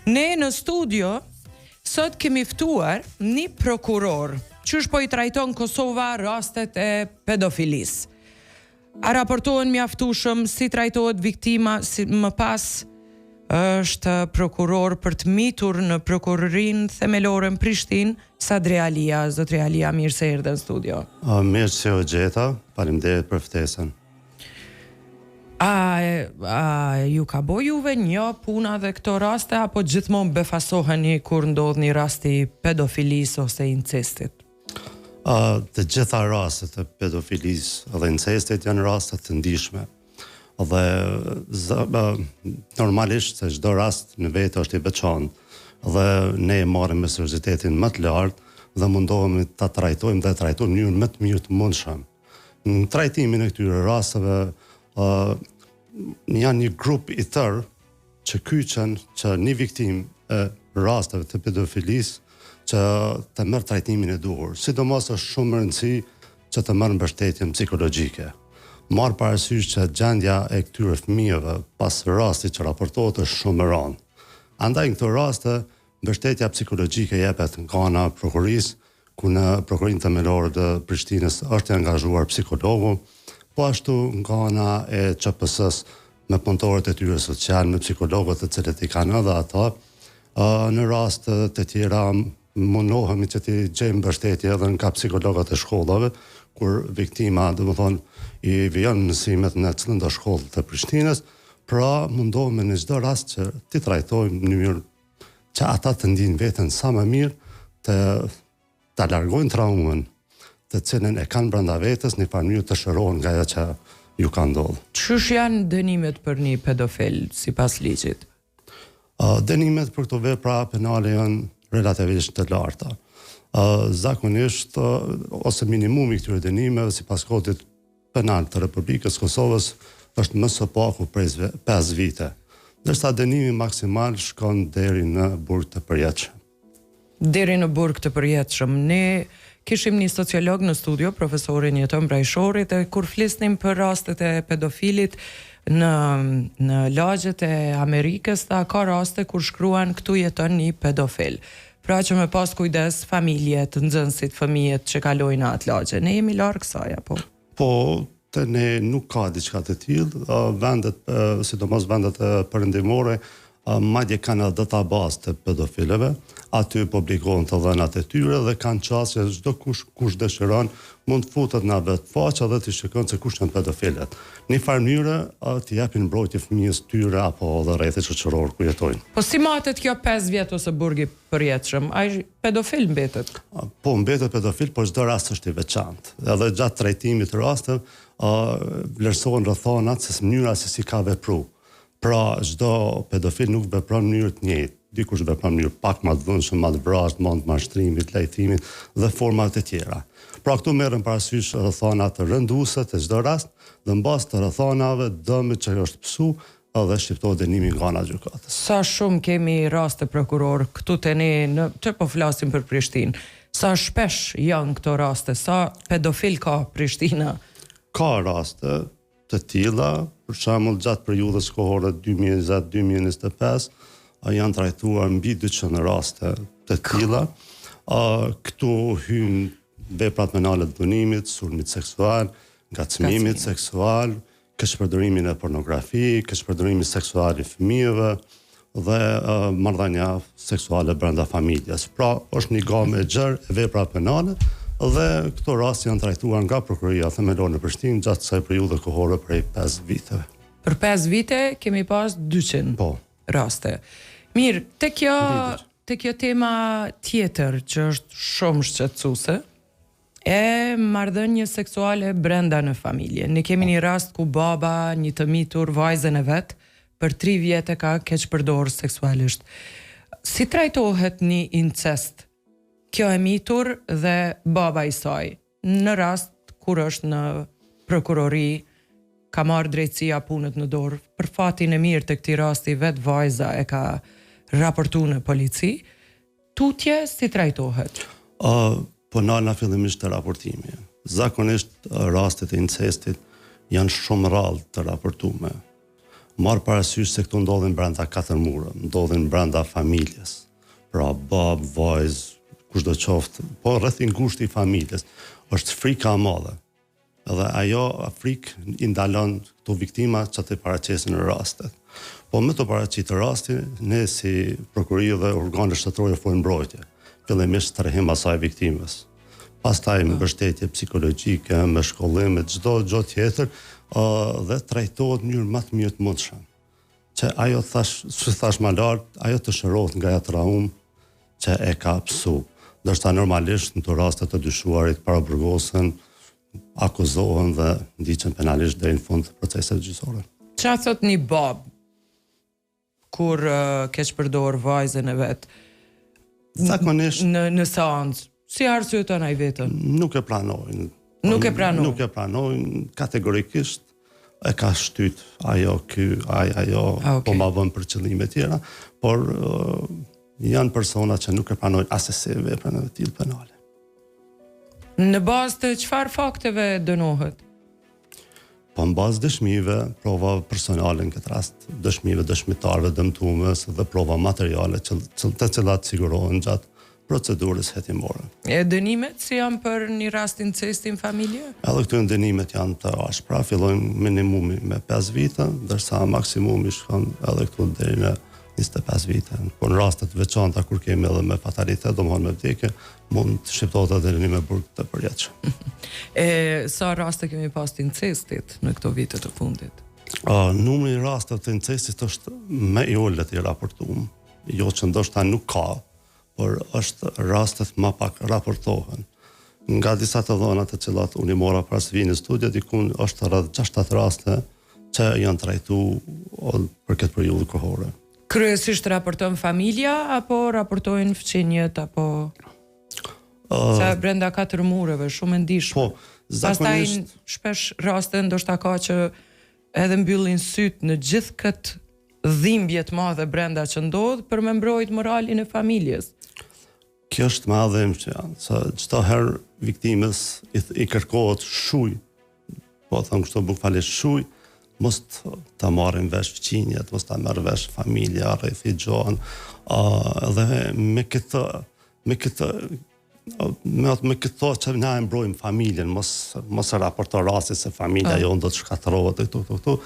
Ne në studio sot kemi ftuar një prokuror, qysh po I trajton Kosova rastet e pedofilisë. A raportohen mjaftueshëm si trajtohet viktima, si më pas është prokuror për të mitur në prokurorinë themelore në Prishtinë, Sadri Alia. Zotri Alia, mirë se erdhe në studio. Mirë se u gjeta, faleminderit për ftesën. A ju ka bo juve një puna dhe këto raste, apo gjithmonë befasoheni kur ndodh një rasti pedofilisë ose incestit? Të gjitha rastet e pedofilisë dhe incestit janë raste të ndihshme. Dhe normalisht se çdo rast në vetë është I veçantë dhe ne e marrim me seriozitetin më të lartë dhe mundohemi ta trajtojmë dhe trajtojmë në mënyrën më të mirë të mundshëm. Në trajtimin e këtyre rasteve janë një grup I tërë që kyçen që një viktim e rasteve të pedofilisë që të merr trajtimin e duhur. Sidomos është shumë e rëndësishme që të merr mbështetjen psikologjike. Marr parasysh që gjendja e këtyre fëmijëve pas rastit që raportohet është shumë e rëndë. Andaj në këto raste mbështetja psikologjike jepet nga ana e prokurisë, ku në Prokurinë Themelore të Prishtinës është I angazhuar psikologu, po ashtu nga ana e QPS-s me punëtorët e tyre social, me psikologët të cilët I kanë edhe ata. Në raste të tjera mundohemi që të gjejmë mbështetje edhe nga psikologët e shkollave, kur viktima, domethënë, I vijon mësimet në cilën do shkollë të Prishtinës, pra mundohemi në çdo rast që ti trajtojmë në mënyrë që ata të ndinë veten sa më mirë, të largojnë traumën, të cilën e kanë brenda vetes në farë mënyrë të shërohen nga ajo që ju ka ndodhur. Ç'është janë dënimet për një pedofil sipas ligjit? Dënimet për këto vepra penale janë relativisht të larta. Zakonisht ose minimumi këtyre dënimeve sipas kodit penal të Republikës Kosovës është më së paku prej 5 vite, ndërsa dënimi maksimal shkon deri në burg të përjetshëm. Deri në burg të përjetshëm. Ne kishim një sociolog në studio, profesorin Jeton Brajshorit, e kur flisnim për rastet e pedofilit në lagjet e Amerikës, ka raste kur shkruan këtu jeton një pedofil. Pra që me pas kujdes familjet, nxënësit, fëmijët që kalojnë atë lagje. Ne jemi larg kësaj apo? Po, të ne nuk ka diçka të tillë, vendet, sidomos vendet perëndimore, madje kanë databazë të pedofilëve, aty publikohen të dhënat e tyre dhe kanë çast që çdo kush dëshiron mund të futet në vetë faqe dhe të shikon se kush janë pedofilët. Në farë mënyrë të japin mbrojtje fëmijës tyre apo edhe rrethit shoqëror ku jetojnë. Po si matet kjo 5 vjet ose burgi përjetshëm? Ai pedofil mbetet? Po mbetet pedofil, por çdo rast është I veçantë. Edhe gjatë trajtimit të rasteve vlerësohen rrethonat se mënyra se si ka vepruar. Pra çdo pedofil nuk vepron në mënyrë të njëjtë. Dikush vepron në mënyrë pak më të dhunshme, më të vrasë, më të mashtrimit, lajthimit dhe forma të tjera. Pra këtu merren parasysh rrethona të rënduese të çdo rast dhe mbas të rrethonave dëmi që është pësu edhe shqiptohet dënimi nga ana e gjykatës. Sa shumë kemi raste prokuror këtu te ne, që po flasim për Prishtinë. Sa shpesh janë këto raste? Sa pedofil ka Prishtina? Ka raste të tilla, për shembull gjatë periudhës kohore 2020-2025 janë trajtuar mbi 200 raste të tilla. Këtu hyn veprat penale të dënimit, sulmit seksual, ngacmimit seksual, keqpërdorimin e pornografi, keqpërdorimi seksual I fëmijëve dhe marrëdhënia seksuale brenda familjes. Pra, është një gamë e gjerë e vepra penale dhe këto raste janë trajtuar nga Prokuria Themelore në Prishtinë gjatë kësaj periudhe kohore prej 5 viteve. Për 5 vite kemi pas 200 raste. Mirë, te kjo tema tjetër që është shumë shqetësuese, e marrëdhënie seksuale brenda në familje. Ne kemi një rast ku baba, një të mitur vajzën e vet, për 3 vjet ka keqpërdorur seksualisht. Si trajtohet një incest? Kjo e mitur dhe baba I saj, në rast kur është në prokurori, ka marrë drejtësia punët në dorë, për fatin e mirë të këtij rasti vetë vajza e ka raportuar në polici, tutje si trajtohet? Po në fillimisht të raportimi. Zakonisht rastet e incestit janë shumë rrallë të raportume. marr parasysh se këtu ndodhin brenda 4 mure, ndodhin brenda familjes. Pra bab, vajzë, kushdo qoftë, po rreth i ngushtë i familjes, është frika e madhe. Edhe ajo frikë i ndalon këto viktima që të paraqesin në rastet. Po me të paraqitë rastin, ne si prokurori dhe organe shtetërore ofrojmë mbrojtje. Fillimisht trehim asaj viktimës. Pastaj mbështetje psikologjike, me shkollim, me çdo gjë tjetër, dhe trajtohet në mënyrë më të mirë të mundshme. Që ajo thash më lart, ajo të shërohet nga ajo traumë që e ka psu. Ndërsa normalisht në të raste të dyshuarit paraburgosen, akuzohen dhe ndiqen penalisht deri në fund të procesit gjyqësor. Çfarë thot një bab kur keq përdor vajzën e vet? Zakonisht në seancë, si arsyeton ai vetën? Nuk e pranojnë. Nuk e pranojnë. Nuk e pranojnë kategorikisht. E ka shtyt ajo okay. Po ma vën për qëllime tjera, por janë persona që nuk e pranojnë asesi veprën e tillë penale. Në bazë të çfarë fakteve dënohet? Po në bazë dëshmive, prova personale në këtë rast, dëshmive dëshmitarëve dëmtues dhe prova materiale të cilat sigurohen gjatë procedurës hetimore. E dënimet si janë për një rast incesti në familje? Edhe këtu dënimet janë të ashpra, fillojnë minimumi me 5 vite, ndërsa maksimumi shkon edhe këtu deri në 25 vite. Po në rastet veçanta kur kemi edhe me fatalitet, domethënë me vdekje, mund të shqiptohet edhe dënim me burg të përjetshëm. Sa raste kemi pas të incestit në këto vite të fundit? Numri i rasteve të incestit është më i ulët i raportuar. Jo që ndoshta nuk ka, por është rastet më pak raportohen. Nga disa të dhëna të cilat unë i mora para se vini në studio, dikun është rreth 6-7 raste që janë trajtuar për këtë periudhë kohore. Kryesisht raporton familja apo raportojnë fëmijët apo sa brenda 4 mureve, shumë e ndihshme. Po, zakonisht shpesh raste ndoshta ka që edhe mbyllin syt në gjithë këtë dhimbje të madhe brenda që ndodh për me mbrojt moralin e familjes. Kjo është më adhem që janë, sa çdo herë viktimës i kërkohet shuj, po them kështu bukfalisht shuj, mos ta marrin vesh fëmijët, mos ta marrë vesh familja, rreth i gjohen, dhe me këtë që na e mbrojmë familjen, mos e raporto rasti se familja jonë do të shkatërrohet këtu,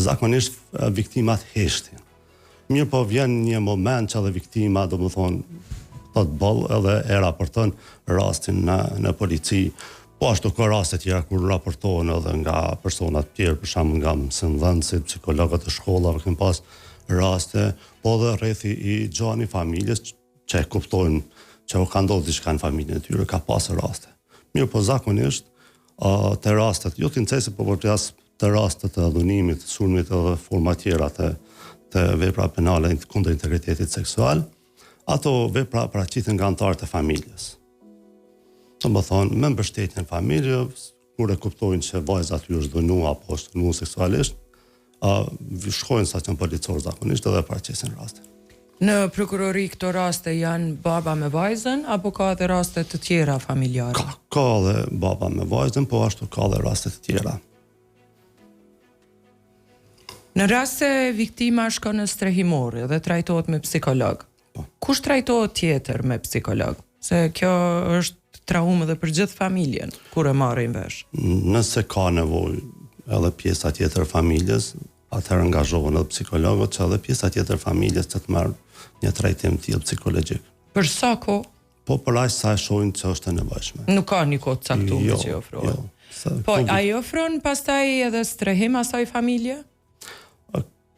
zakonisht viktimat heshtin. Mirë po vjen një moment që edhe viktima, domethënë, të bëllë edhe e raporton rastin në polici. Po ashtu ka raste tjera kur raportohen edhe nga personat tjerë, për shembull nga mësimdhënësit, psikologët e shkollave, kanë pas raste, po edhe rrethi i gjani familjes që e kuptojnë që u ka ndodhur diçka në familjen e tyre, ka pas raste. Mirë, po zakonisht të rastet, jo të incestit, po përjas të rastet të dhunimit, të sulmit edhe forma tjera të vepra penale kundër integritetit seksual, ato vepra paraqiten nga anëtarët e familjes. Domethënë, me mbështetjen e familjes, kur e kuptojnë që vajza aty është dhënuar apo është dhënuar seksualisht, shkojnë stacion policor zakonisht edhe paraqesin rastin. Në prokurori këto raste janë baba me vajzën apo ka edhe raste të tjera familjare? Ka edhe baba me vajzën, po ashtu ka edhe raste të tjera. Në rast se viktima shkon në strehimor dhe trajtohet me psikolog, kush trajtohet tjetër me psikolog? Se kjo është traumë dhe për gjithë familjen, kur e marrin vesh. Nëse ka nevojë edhe pjesa tjetër familjes, atëherë angazhohen edhe psikologët që edhe pjesa tjetër familjes të marrë një trajtim tillë psikologjik. Për sa kohë? Po për aq sa e shohin që është e nevojshme. Nuk ka një kohë të caktuar që ofrohet. Po ai ofron pastaj edhe strehim asaj familje?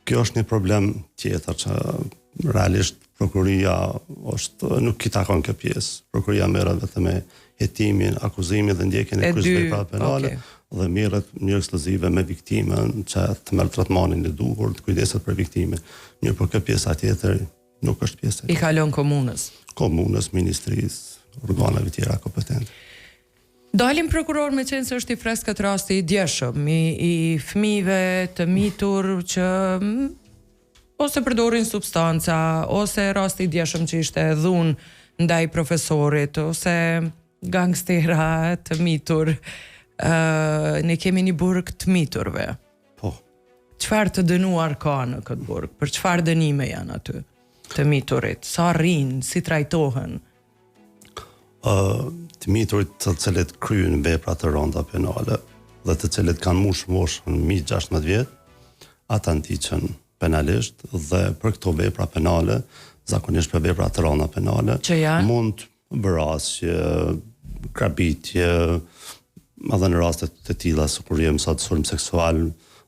Kjo është një problem tjetër që realisht prokuria nuk i takon kjo pjesë. Prokuria merret vetëm me hetimin, akuzimin dhe ndjekjen e kryesveprave penale dhe merret në mënyrë ekskluzive me viktimën që të merr trajtimin e duhur, të kujdeset për viktimin. Mirë, por kjo pjesa tjetër nuk është pjesë. I kalon komunës. Komunës, ministrisë, organeve tjera kompetente. Dalim prokuror me qenë se është i freskët rasti i djeshëm, i fëmijëve të mitur që ose përdorin substanca, ose rasti i djeshëm që ishte dhunë ndaj profesorit, ose gangstera të mitur. Ne kemi një burg të miturve. Po. çfarë të dënuar ka në këtë burg? Për çfarë dënime janë aty të miturit? Sa rrinë, si trajtohen? Të miturit të cilët kryen vepra të rënda penale dhe të cilët kanë moshën mbi 16 vjet, ata ndiqen penalisht dhe për këto vepra penale, zakonisht për vepra të rënda penale, mund vrasje, grabitje, edhe në raste të tilla si kur jem sot sulm seksual,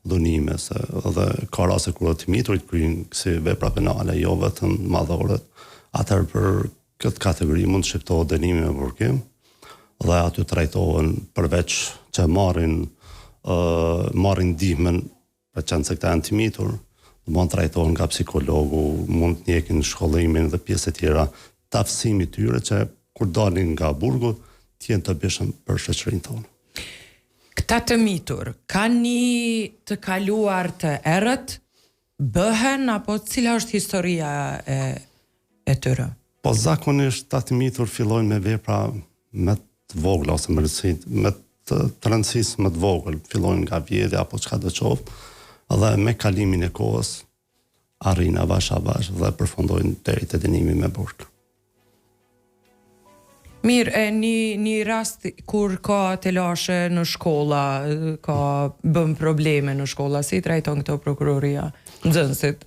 dhunime, dhe ka raste kur të miturit kryen kësi vepra penale, jo vetëm madhore, atëherë për këtë kategori mund të shqiptohet dënimi me burgim, dhe aty trajtohen përveç që marrin ndihmën, për qenë se këta janë të mitur, mund trajtohen nga psikologu, mund të njekin shkollimin dhe pjesë të tjera të aftësimit tyre që kur dalin nga burgu të jenë të bishëm për shoqërinë tonë. Këta të mitur, kanë një të kaluar të errët, bëhen, apo cila është historia e tyre? Po zakonisht të mitur fillojnë me vepra me të vogla, ose me të rëndësisë me të vogël, fillojnë nga vjedhja apo çka do qoftë, dhe me kalimin e kohës arrin avash dhe përfundojnë deri te dënimi me burg. Mirë, një rast kur ka telashe në shkolla, ka bën probleme në shkolla, si trajton këto prokuroria, nxënësit?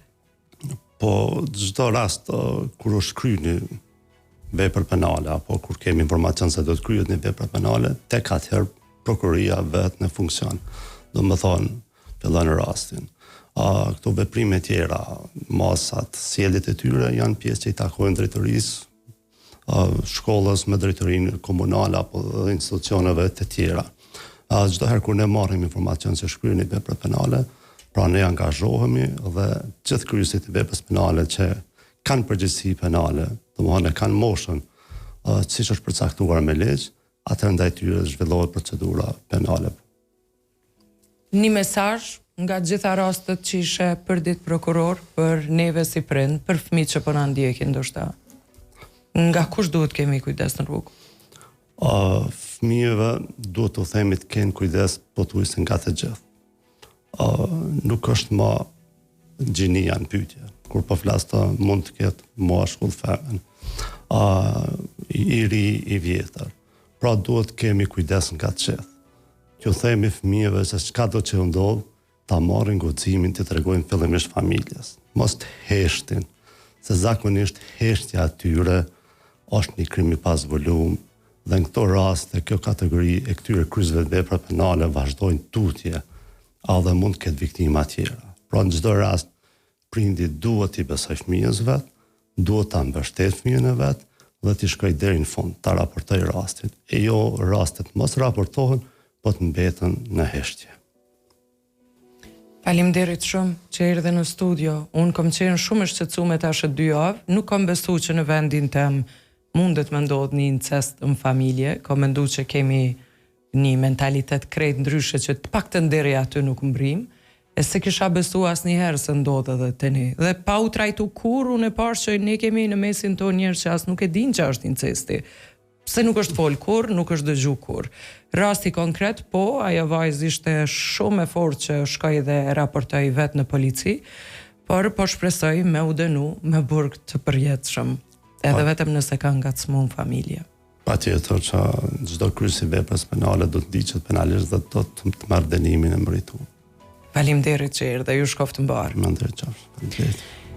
Po, çdo rast kur është kryer vepër penale, apo kur kemi informacion se do të kryhet një vepër penale, tek atëherë prokuroria vetë në funksion. Do më thonë, fillon rastin. Këto veprime tjera, masat, sjelljet e tyre janë pjesë që i takojnë drejtorisë, shkollës me drejtorinë komunale apo institucioneve të tjera. Çdo herë kur ne marrim informacion se shkryhen një vepër penale, pra ne angazhohemi dhe gjithë kryesit e veprës penale që kanë përgjegjësi penale, domethënë kanë moshën siç është përcaktuar me ligj, atëherë ndaj tyre zhvillohet procedura penale. Një mesazh nga gjitha rastet që ishe për ditë prokuror, për neve si prind, për fëmijët që po na ndjekin ndoshta. Nga kush duhet kemi kujdes në rrugë? Fëmijëve duhet të themi të kenë kujdes pothuajse nga të gjithë. Nuk është më gjinia në pyetje. Kur po flas mund të ketë mashkull femën, i ri i vjetër. Pra duhet kemi kujdes nga të gjithë. Që themi fëmijëve se çka do që ndodh, ta marrin guximin të tregojnë fillimisht familjes. Mos të heshtin, se zakonisht heshtja atyre është një krim i pas volum, dhe në këto raste kjo kategori e këtyre kryesve të vepra penale vazhdojnë tutje, dhe mund të ketë viktima tjera. Pra në çdo rast prindi duhet i besoj fëmijës vet, duhet ta mbështet fëmijën e vet dhe t'i shkojë deri në fund, ta raportoj rastin. E jo rastet mos raportohen, po të mbeten në heshtje. Faleminderit shumë që erdhe në studio. Unë kam qenë shumë e shqetësuar tash 2 javë, nuk kam besuar që në vendin tim mundet me ndodh një incest në familje, kam menduar që kemi një mentalitet krejt ndryshe që të paktën deri aty nuk mbrim, e se kisha besuar asnjëherë se ndodh edhe tani. Dhe pa u trajtu kur, unë e pash që ne kemi në mesin tonë njerëz që as nuk e dinë që është incesti. Se nuk është fol kur, nuk është dëgju kur. Rasti konkret, po, ajo vajzë ishte shumë e fortë që shkoi dhe raportoi vetë në polici, por po shpresoj me u dënu me burg të përjetshëm, edhe vetëm nëse ka ngacmuar në familje. Patjetër që çdo kryes i veprës penale do të ndiqet penalisht dhe do të marrë dënimin e merituar. Faleminderit që erdhe, ju shkoftë mbar. Faleminderit qoftë.